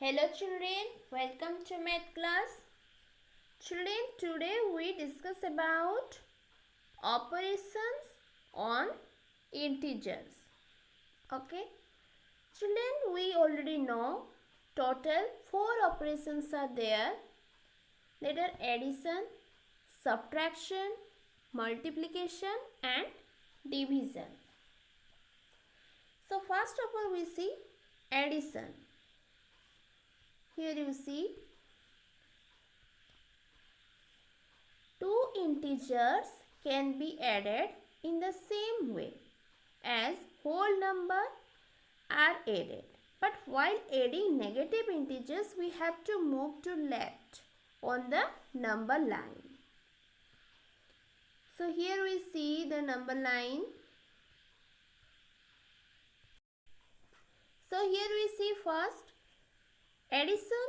Hello children, welcome to math class. Children, today we discuss about operations on integers. Okay. Children, we already know total 4 operations are there. That are addition, subtraction, multiplication and division. So first of all we see addition. Here you see two integers can be added in the same way as whole number are added. But while adding negative integers, we have to move to left on the number line. So here we see the number line. So here we see first addition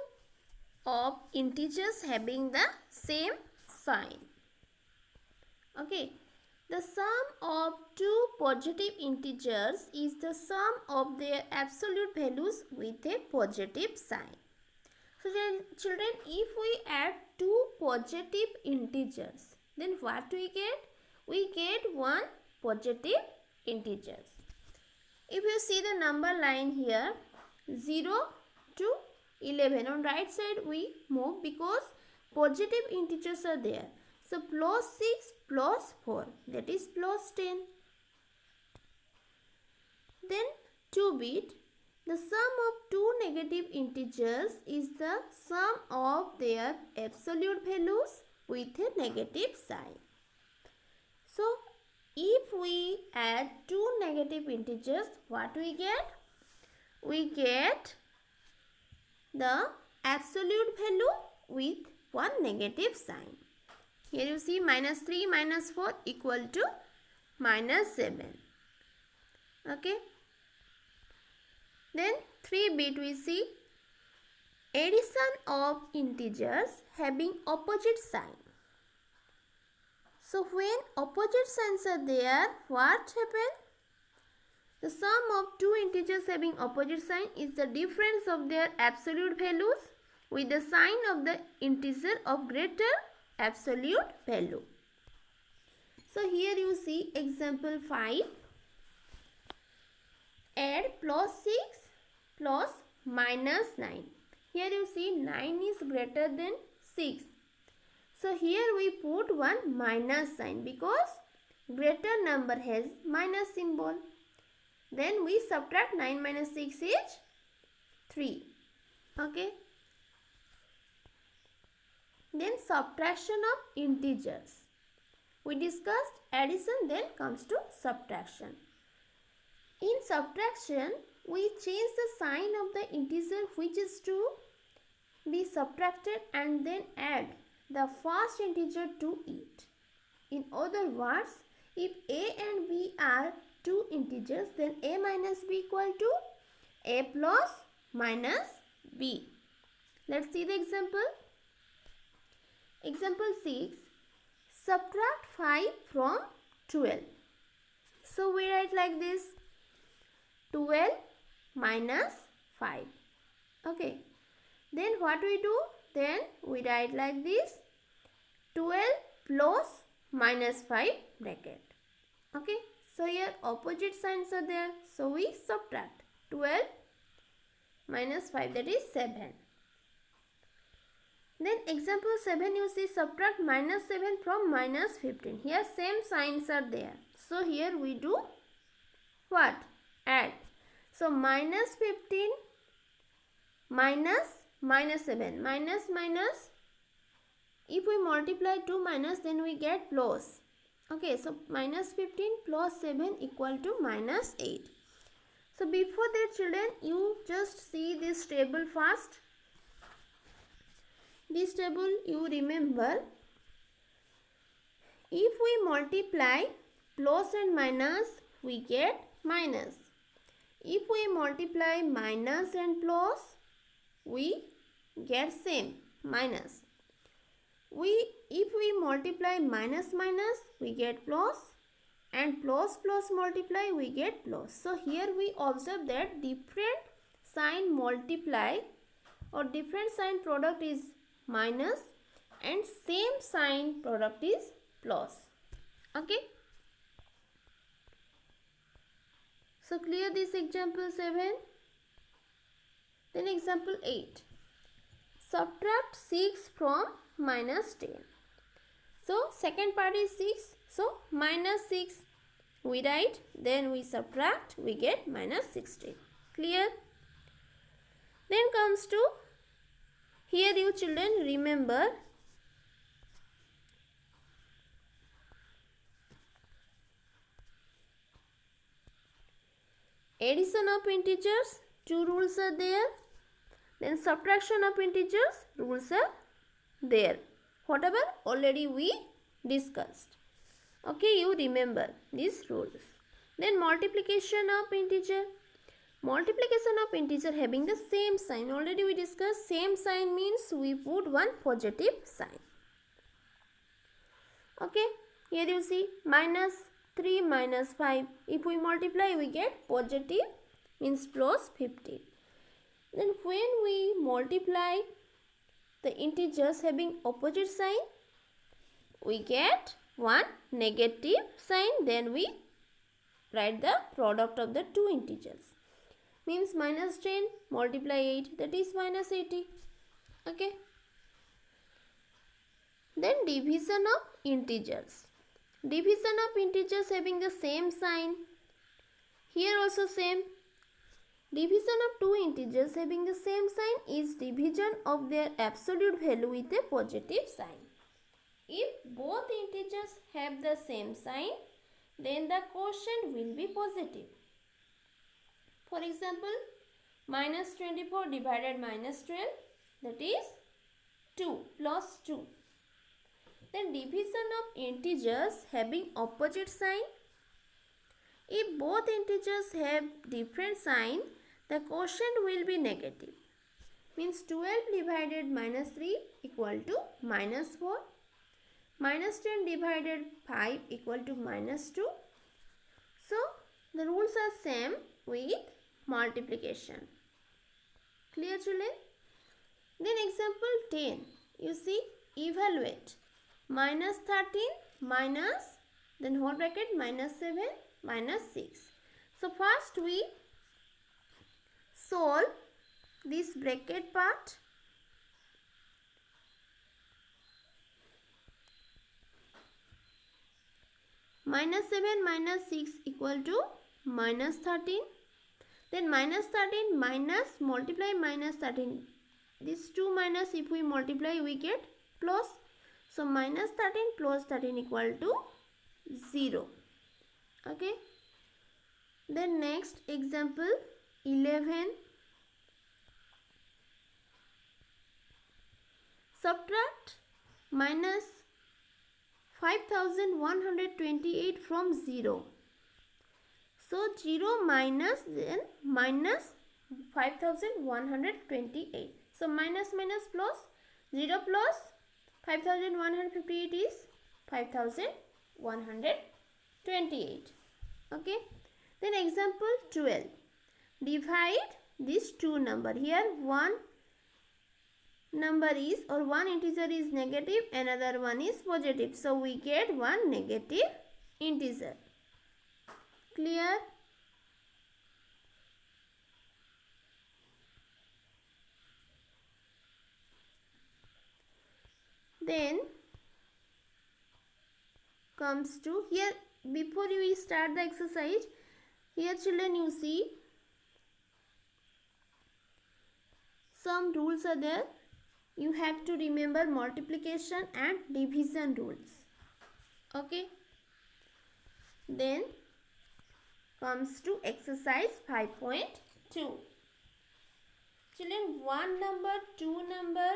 of integers having the same sign. Okay, the sum of two positive integers is the sum of their absolute values with a positive sign. So children, if we add two positive integers, then what we get? We get one positive integers. If you see the number line here, 0 to 11, on right side we move because positive integers are there. So plus 6 plus 4, that is plus 10. Then 2-bit, the sum of two negative integers is the sum of their absolute values with a negative sign. So if we add two negative integers, what we get? We get the absolute value with one negative sign. Here you see minus 3 minus 4 equal to minus 7. Okay. Then 3-bit we see addition of integers having opposite sign. So when opposite signs are there, what happens? The sum of two integers having opposite sign is the difference of their absolute values with the sign of the integer of greater absolute value. So here you see example 5. Add plus 6 plus minus 9. Here you see 9 is greater than 6. So here we put one minus sign because greater number has minus symbol. Then we subtract 9 minus 6 is 3. Okay. Then subtraction of integers. We discussed addition, then comes to subtraction. In subtraction, we change the sign of the integer which is to be subtracted and then add the first integer to it. In other words, if a and b are two integers, then a minus b equal to a plus minus b. Let's see the example. Example 6. Subtract 5 from 12. So we write like this. 12 minus 5. Okay. Then what we do? Then we write like this. 12 plus minus 5 bracket. Okay. So here opposite signs are there. So we subtract 12 minus 5, that is 7. Then example 7 you see subtract minus 7 from minus 15. Here same signs are there. So here we do what? Add. So minus 15 minus 7. Minus. If we multiply 2 minus, then we get plus. Okay, so minus 15 plus 7 equal to minus 8. So before that children, you just see this table first. This table you remember. If we multiply plus and minus, we get minus. If we multiply minus and plus, we get same, minus. If we multiply minus, we get plus, and plus multiply, we get plus. So here we observe that different sign multiply or different sign product is minus and same sign product is plus. Okay. So clear this example 7. Then example 8. Subtract 6 from minus 10. So second part is 6. So minus 6 we write, then we subtract, we get minus 16. Clear? Then comes to, here you children remember addition of integers, two rules are there. Then subtraction of integers, rules are there. Whatever already we discussed. Okay, you remember these rules. Then multiplication of integer. Multiplication of integer having the same sign. Already we discussed, same sign means we put one positive sign. Okay, here you see minus 3 minus 5. If we multiply, we get positive, means plus 15. Then when we multiply the integers having opposite sign, we get one negative sign. Then we write the product of the two integers. Means minus 10 multiply 8, that is minus 80. Okay. Then division of integers. Division of integers having the same sign. Here also same. Division of two integers having the same sign is division of their absolute value with a positive sign. If both integers have the same sign, then the quotient will be positive. For example, minus 24 divided minus 12, that is 2 plus 2. Then division of integers having opposite sign. If both integers have different sign, the quotient will be negative. Means 12 divided minus 3 equal to minus 4. Minus 10 divided 5 equal to minus 2. So, the rules are same with multiplication. Clear children? Then example 10. You see, evaluate. Minus 13 minus, then whole bracket minus 7 minus 6. So first we solve this bracket part. Minus 7 minus 6 equal to minus 13. Then minus 13 minus multiply minus 13. This 2 minus, if we multiply we get plus. So minus 13 plus 13 equal to 0. Okay. Then next example 11. Subtract minus 5128 from 0. So 0 minus, then minus 5128. So minus minus plus, 0 plus 5158 is 5128. Okay. Then example 12. Divide these two number. Here one number is, or one integer is negative, another one is positive. So we get one negative integer. Clear? Then comes to here, before we start the exercise, here children you see some rules are there. You have to remember multiplication and division rules. Okay. Then comes to exercise 5.2. Children, one number, two number,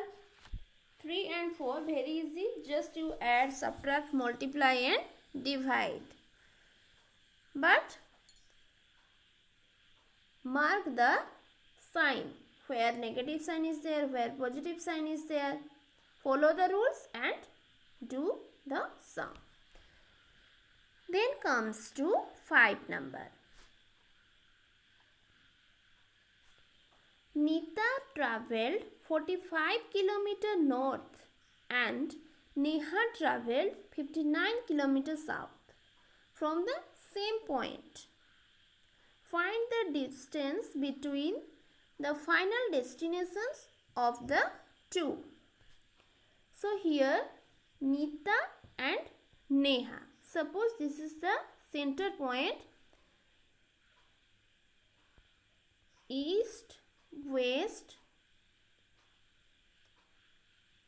3 and 4 very easy. Just you add, subtract, multiply and divide. But mark the sign. Where negative sign is there, where positive sign is there. Follow the rules and do the sum. Then comes to 5 number. Nita travelled 45 km north and Neha travelled 59 km south from the same point. Find the distance between the final destinations of the two. So here Nita and Neha. Suppose this is the center point, east, west.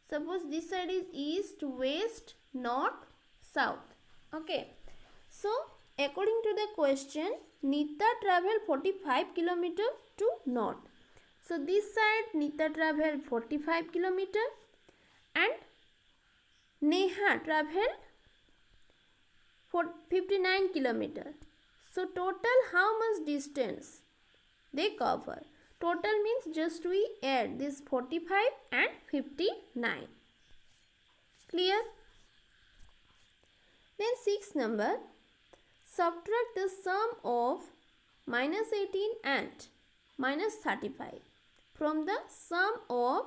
Suppose this side is east, west, north, south. Okay. So according to the question, Nita travelled 45 km to north. So this side Nita travelled 45 km and Neha travelled 59 km. So total how much distance they cover? Total means just we add this 45 and 59. Clear? Then 6th number. Subtract the sum of minus 18 and minus 35 from the sum of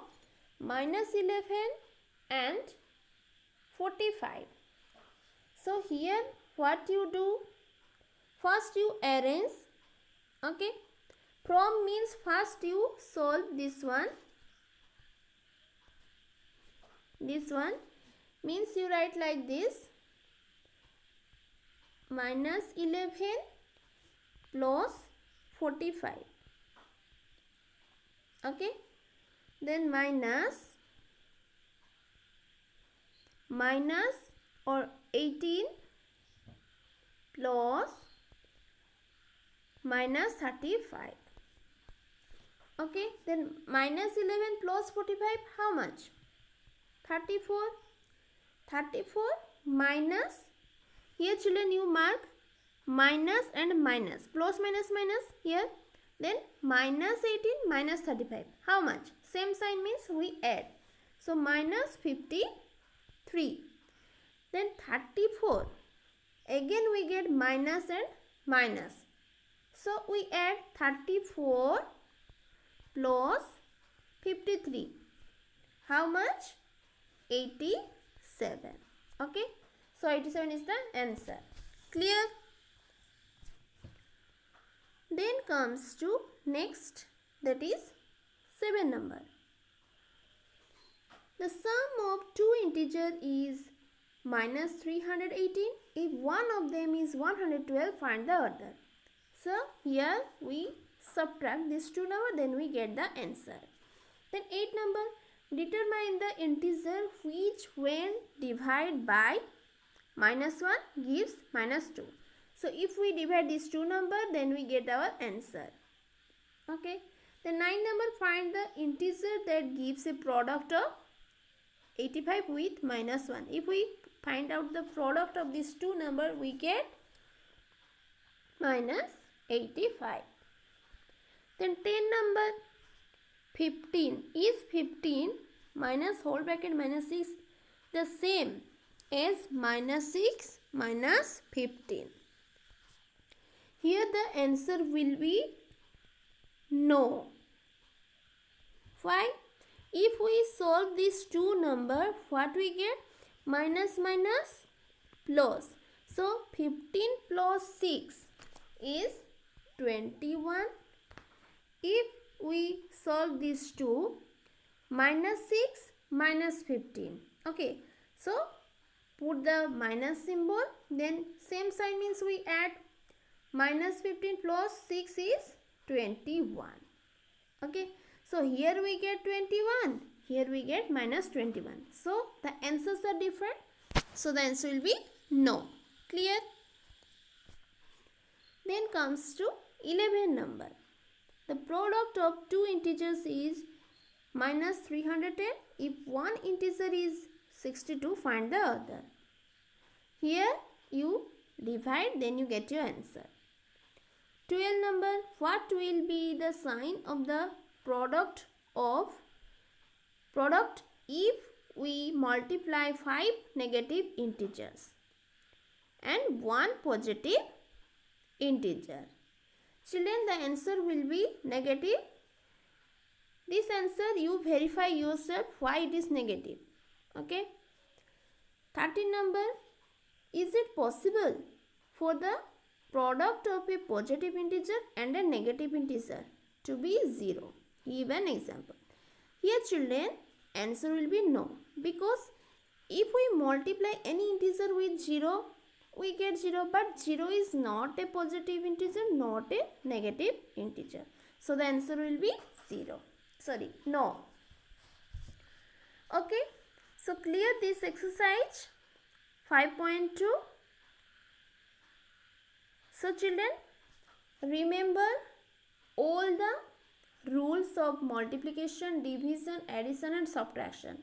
minus 11 and 45. So here what you do? First you arrange. Okay. From means first you solve this one. This one means you write like this. Minus 11 plus 45. Okay. Then minus or 18 plus minus 35. Okay. Then minus 11 plus 45 how much? 34. 34 minus, here children you mark minus and minus, plus minus minus here. Then minus 18 minus 35 how much? Same sign means we add. So minus 53. Then 34. Again we get minus and minus. So we add 34 plus 53. How much? 87. Okay. So 87 is the answer. Clear? Then comes to next, that is 7 number. The sum of two integers is minus 318. If one of them is 112, find the other. So here we subtract these two numbers, then we get the answer. Then 8 number. Determine the integer which when divided by minus 1 gives minus 2. So if we divide these two numbers, then we get our answer. Okay. The 9 number. Find the integer that gives a product of 85 with minus 1. If we find out the product of these two numbers, we get minus 85. Then 10 number. 15. Is 15 minus whole bracket minus 6 the same as minus 6 minus 15? Here the answer will be no. Why? If we solve these two numbers, what we get? Minus minus plus. So 15 plus 6 is 21. If we solve these two, minus 6 minus 15. Okay. So put the minus symbol, then same sign means we add. Minus 15 plus 6 is 21. Okay. So here we get 21. Here we get minus 21. So the answers are different. So the answer will be no. Clear? Then comes to 11 number. The product of two integers is minus 310. If one integer is 62, find the other. Here you divide, then you get your answer. 12 number. What will be the sign of the product if we multiply 5 negative integers and 1 positive integer? Children, the answer will be negative this answer you verify yourself why it is negative. Okay. 13 number, is it possible for the product of a positive integer and a negative integer to be 0? Give an example. Here children, answer will be no, because if we multiply any integer with 0, we get 0, but 0 is not a positive integer, not a negative integer. So the answer will be 0. Sorry, no. Okay, so clear this exercise 5.2. So children, remember all the rules of multiplication, division, addition and subtraction.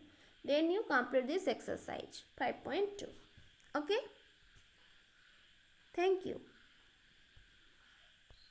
Then you complete this exercise 5.2. Okay. Thank you.